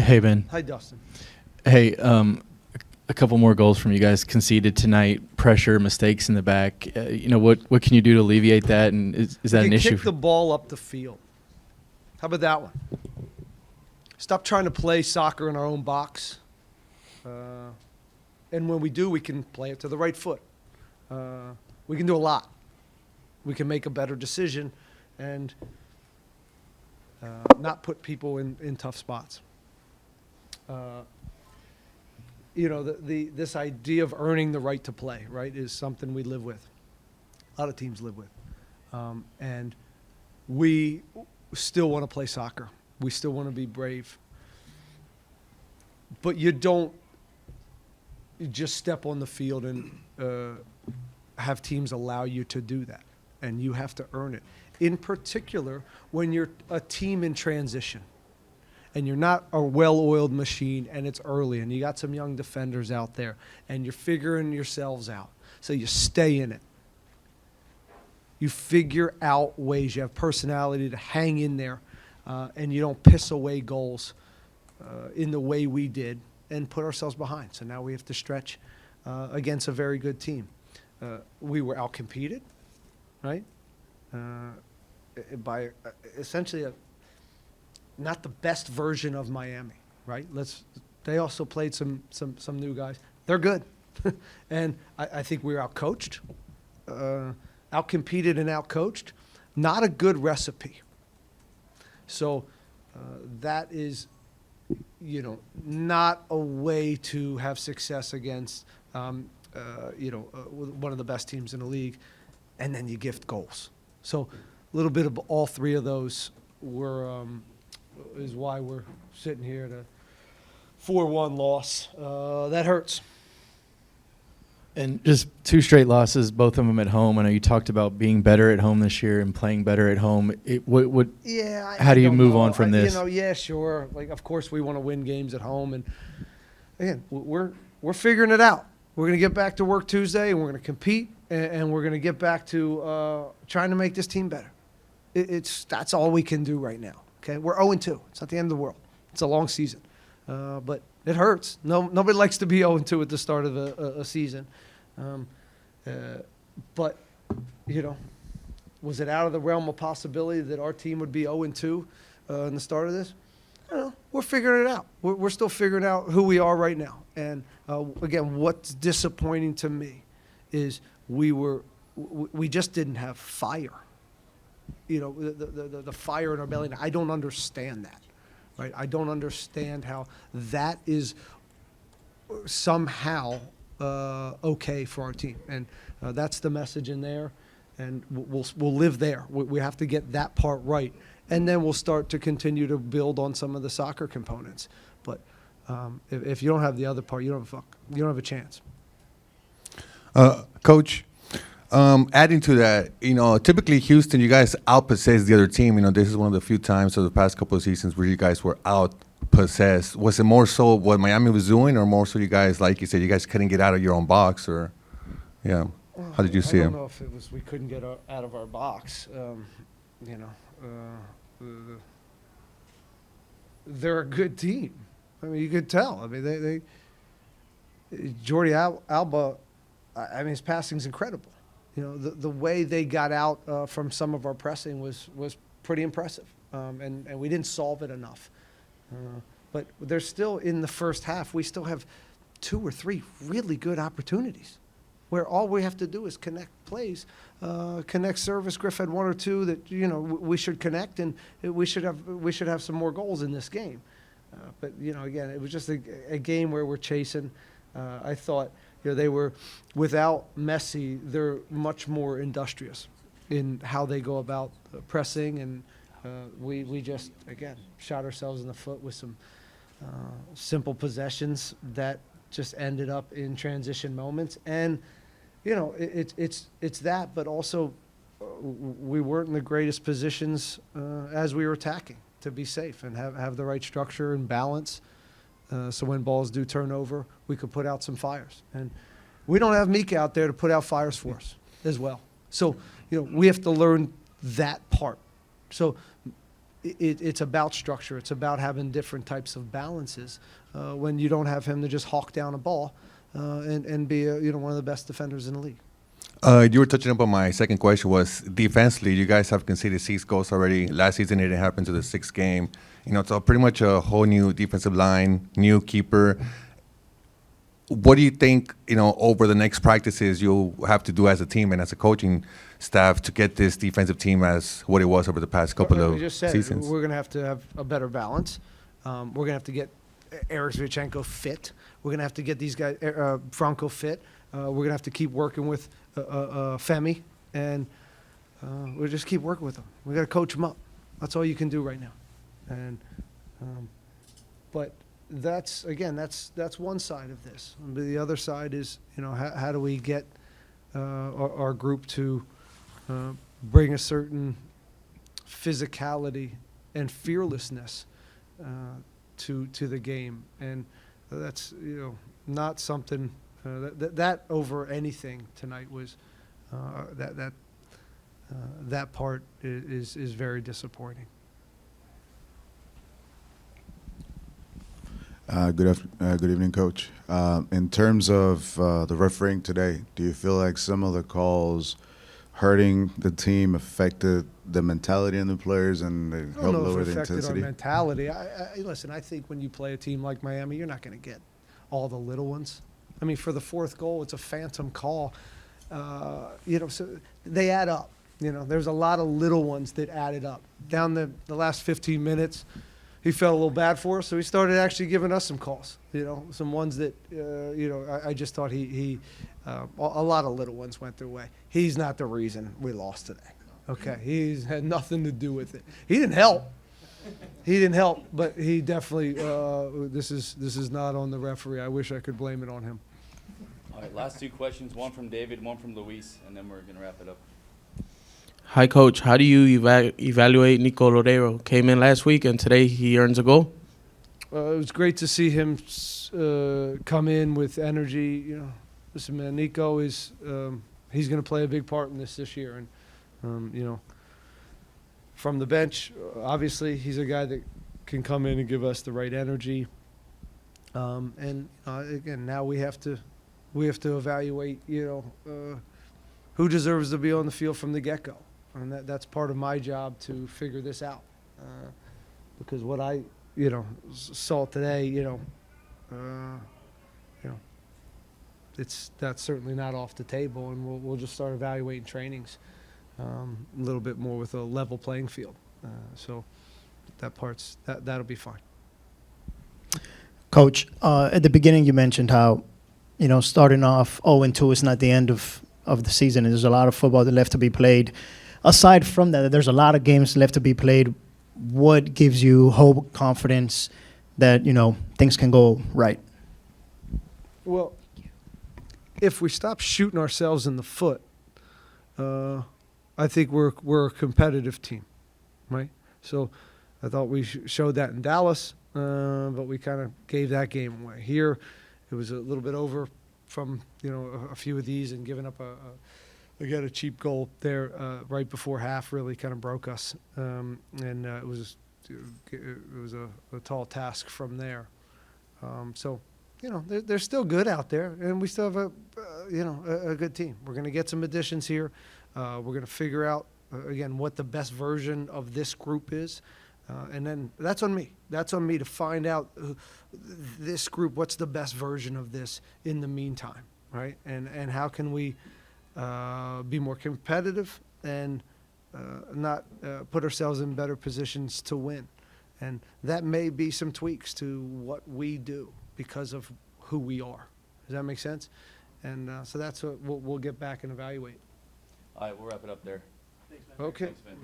Hey, Ben. Hi, Dustin. Hey, a couple more goals from you guys conceded tonight. Pressure, mistakes in the back. What can you do to alleviate that? And is that an issue? Kick the ball up the field. How about that one? Stop trying to play soccer in our own box. And when we do, we can play it to the right foot. We can do a lot. We can make a better decision and not put people in tough spots. This idea of earning the right to play, right, is something we live with. A lot of teams live with. And we still want to play soccer. We still want to be brave. But you don't just step on the field and have teams allow you to do that. And you have to earn it. In particular, when you're a team in transition and you're not a well-oiled machine and it's early and you got some young defenders out there and you're figuring yourselves out. So you stay in it. You figure out ways. You have personality to hang in there and you don't piss away goals in the way we did and put ourselves behind. So now we have to stretch against a very good team. We were outcompeted, right? By essentially not the best version of Miami, right? They also played some new guys. They're good. And I think we were outcoached, outcompeted and outcoached. Not a good recipe. So that is, not a way to have success against, one of the best teams in the league, and then you gift goals. So a little bit of all three of those is why we're sitting here at a 4-1 loss. That hurts. And just 2 straight losses, both of them at home. I know you talked about being better at home this year and playing better at home. How do you move on from this? Yeah, sure. Of course, we want to win games at home, and again, we're figuring it out. We're going to get back to work Tuesday, and we're going to compete, and we're going to get back to trying to make this team better. That's all we can do right now. Okay, we're 0-2. It's not the end of the world. It's a long season, but it hurts. Nobody likes to be 0-2 at the start of a season. But was it out of the realm of possibility that our team would be 0-2 in the start of this? I don't know. We're figuring it out. We're still figuring out who we are right now. And again, what's disappointing to me is we just didn't have fire. The fire in our belly. I don't understand that. Right? I don't understand how that is somehow okay for our team, and that's the message in there, and we'll live there. We have to get that part right, and then we'll start to continue to build on some of the soccer components. But if you don't have the other part, you don't have a chance. Coach, adding to that, typically Houston, you guys outpossess the other team. This is one of the few times of the past couple of seasons where you guys were outpossessed. Was it more so what Miami was doing, or more so you guys, like you said, you guys couldn't get out of your own box, or, yeah? How did you see it? I don't know if it was we couldn't get out of our box. They're a good team. I mean, you could tell. I mean, Jordi Alba. I mean, his passing's incredible. The way they got out from some of our pressing was pretty impressive, and we didn't solve it enough. But there's still, in the first half, we still have 2 or 3 really good opportunities where all we have to do is connect plays, connect service. Griff had 1 or 2 that, we should connect, and we should have some more goals in this game. But, again, it was just a game where we're chasing. I thought, they were, without Messi, they're much more industrious in how they go about pressing, and we just, again, shot ourselves in the foot with some simple possessions that just ended up in transition moments. And, it's that, but also we weren't in the greatest positions as we were attacking to be safe and have the right structure and balance. So when balls do turn over, we could put out some fires. And we don't have Mika out there to put out fires for us as well. So, we have to learn that part. So it's about structure. It's about having different types of balances when you don't have him to just hawk down a ball and be one of the best defenders in the league. You were touching up on my second question was defensively. You guys have conceded 6 goals already. Last season, it didn't happen to the 6th game. So pretty much a whole new defensive line, new keeper. What do you think, over the next practices you'll have to do as a team and as a coaching staff to get this defensive team as what it was over the past couple of seasons? We're going to have a better balance. We're going to have to get Eric Zvichenko fit. We're going to have to get these guys, Franco fit. We're going to have to keep working with Femi, and we'll just keep working with them. We got to coach them up. That's all you can do right now. And but that's one side of this. But the other side is, how do we get our group to bring a certain physicality and fearlessness to the game, and that's not something that over anything tonight was that part is very disappointing. Good evening, Coach. In terms of the refereeing today, do you feel like some of the calls hurting the team affected the mentality in the players and they helped lower the intensity? Affected our mentality. Listen, I think when you play a team like Miami, you're not going to get all the little ones. I mean, for the 4th goal, it's a phantom call. So they add up. There's a lot of little ones that added up. Down the last 15 minutes, he felt a little bad for us, so he started actually giving us some calls. Some ones that I just thought a lot of little ones went their way. He's not the reason we lost today. Okay, he's had nothing to do with it. He didn't help. But he definitely. This is not on the referee. I wish I could blame it on him. All right, last 2 questions. One from David, one from Luis, and then we're gonna wrap it up. Hi, Coach. How do you evaluate Nico Lodeiro? Came in last week, and today he earns a goal. It was great to see him come in with energy. Listen, man, Nico is he's going to play a big part in this year, and from the bench, obviously he's a guy that can come in and give us the right energy. And again, now we have to evaluate who deserves to be on the field from the get-go. And that's part of my job to figure this out, because what I saw today, that's certainly not off the table, and we'll just start evaluating trainings a little bit more with a level playing field. So that'll be fine. Coach, at the beginning you mentioned how starting off 0-2 is not the end of the season. There's a lot of football that left to be played. Aside from that, there's a lot of games left to be played. What gives you hope, confidence that, things can go right? Well, if we stop shooting ourselves in the foot, I think we're a competitive team, right? So I thought we showed that in Dallas, but we kind of gave that game away. Here, it was a little bit over from, a few of these, and giving up a cheap goal there right before half really kind of broke us, and it was a tall task from there. So, they're still good out there, and we still have a good team. We're going to get some additions here. We're going to figure out again what the best version of this group is, and then that's on me. That's on me to find out this group, what's the best version of this in the meantime, right? And how can we be more competitive and not put ourselves in better positions to win. And that may be some tweaks to what we do because of who we are. Does that make sense? And so that's what we'll get back and evaluate. All right, we'll wrap it up there. Okay. Thanks, man.